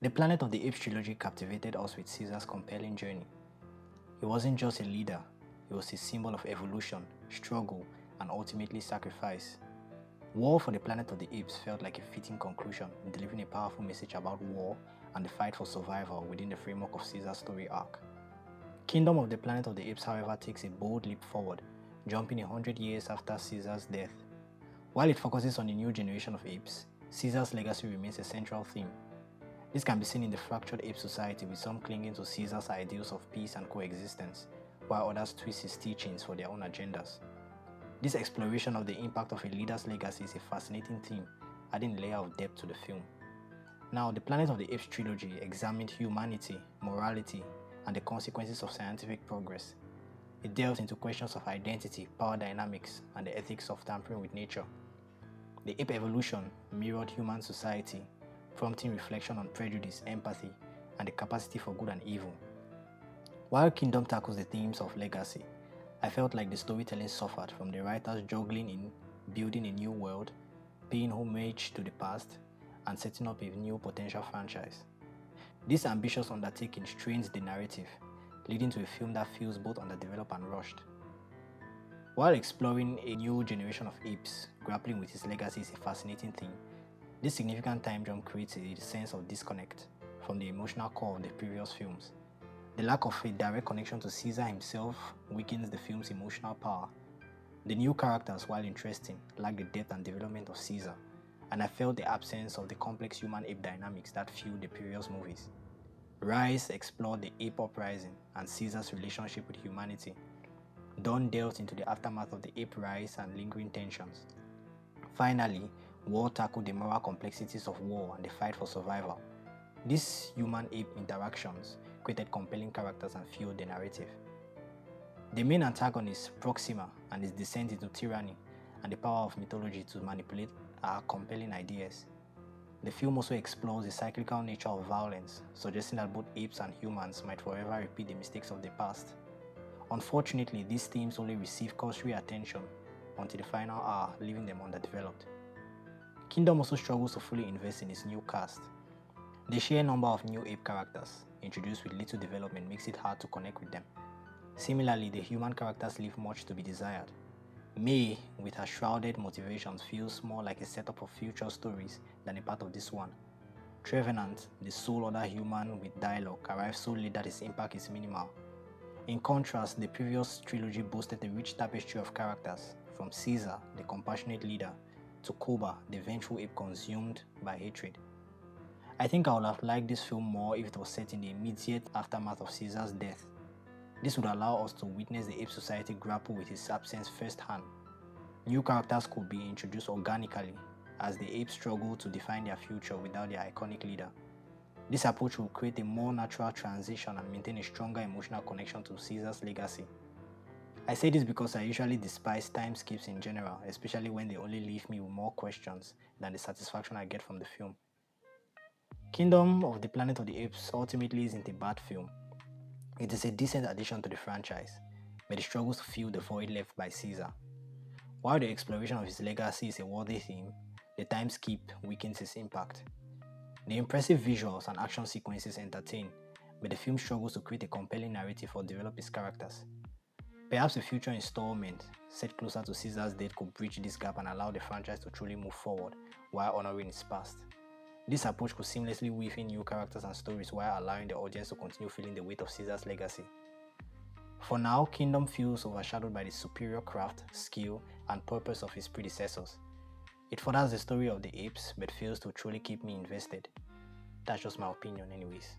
The Planet of the Apes trilogy captivated us with Caesar's compelling journey. He wasn't just a leader, he was a symbol of evolution, struggle, and ultimately sacrifice. War for the Planet of the Apes felt like a fitting conclusion, delivering a powerful message about war and the fight for survival within the framework of Caesar's story arc. Kingdom of the Planet of the Apes, however, takes a bold leap forward, jumping 100 years after Caesar's death. While it focuses on a new generation of apes, Caesar's legacy remains a central theme. This can be seen in the fractured ape society, with some clinging to Caesar's ideals of peace and coexistence, while others twist his teachings for their own agendas. This exploration of the impact of a leader's legacy is a fascinating theme, adding a layer of depth to the film. Now, the Planet of the Apes trilogy examined humanity, morality, and the consequences of scientific progress. It delved into questions of identity, power dynamics, and the ethics of tampering with nature. The ape evolution mirrored human society, prompting reflection on prejudice, empathy, and the capacity for good and evil. While Kingdom tackles the themes of legacy, I felt like the storytelling suffered from the writers juggling in building a new world, paying homage to the past, and setting up a new potential franchise. This ambitious undertaking strains the narrative, leading to a film that feels both underdeveloped and rushed. While exploring a new generation of apes, grappling with his legacy is a fascinating theme, this significant time jump creates a sense of disconnect from the emotional core of the previous films. The lack of a direct connection to Caesar himself weakens the film's emotional power. The new characters, while interesting, lack the depth and development of Caesar, and I felt the absence of the complex human-ape dynamics that fueled the previous movies. Rise explored the ape uprising and Caesar's relationship with humanity. Dawn delved into the aftermath of the ape rise and lingering tensions. Finally, War tackled the moral complexities of war and the fight for survival. These human-ape interactions created compelling characters and fueled the narrative. The main antagonist, Proxima, and his descent into tyranny and the power of mythology to manipulate are compelling ideas. The film also explores the cyclical nature of violence, suggesting that both apes and humans might forever repeat the mistakes of the past. Unfortunately, these themes only receive cursory attention until the final hour, leaving them underdeveloped. Kingdom also struggles to fully invest in its new cast. The sheer number of new ape characters, introduced with little development, makes it hard to connect with them. Similarly, the human characters leave much to be desired. May, with her shrouded motivations, feels more like a setup of future stories than a part of this one. Trevenant, the sole other human with dialogue, arrives so late that his impact is minimal. In contrast, the previous trilogy boasted a rich tapestry of characters, from Caesar, the compassionate leader, to Koba, the vengeful ape consumed by hatred. I think I would have liked this film more if it was set in the immediate aftermath of Caesar's death. This would allow us to witness the ape society grapple with his absence firsthand. New characters could be introduced organically as the apes struggle to define their future without their iconic leader. This approach will create a more natural transition and maintain a stronger emotional connection to Caesar's legacy. I say this because I usually despise time skips in general, especially when they only leave me with more questions than the satisfaction I get from the film. Kingdom of the Planet of the Apes ultimately isn't a bad film. It is a decent addition to the franchise, but it struggles to fill the void left by Caesar. While the exploration of his legacy is a worthy theme, the time skip weakens his impact. The impressive visuals and action sequences entertain, but the film struggles to create a compelling narrative or develop its characters. Perhaps a future installment set closer to Caesar's death could bridge this gap and allow the franchise to truly move forward while honoring its past. This approach could seamlessly weave in new characters and stories while allowing the audience to continue feeling the weight of Caesar's legacy. For now, Kingdom feels overshadowed by the superior craft, skill, and purpose of his predecessors. It furthers the story of the apes, but fails to truly keep me invested. That's just my opinion anyways.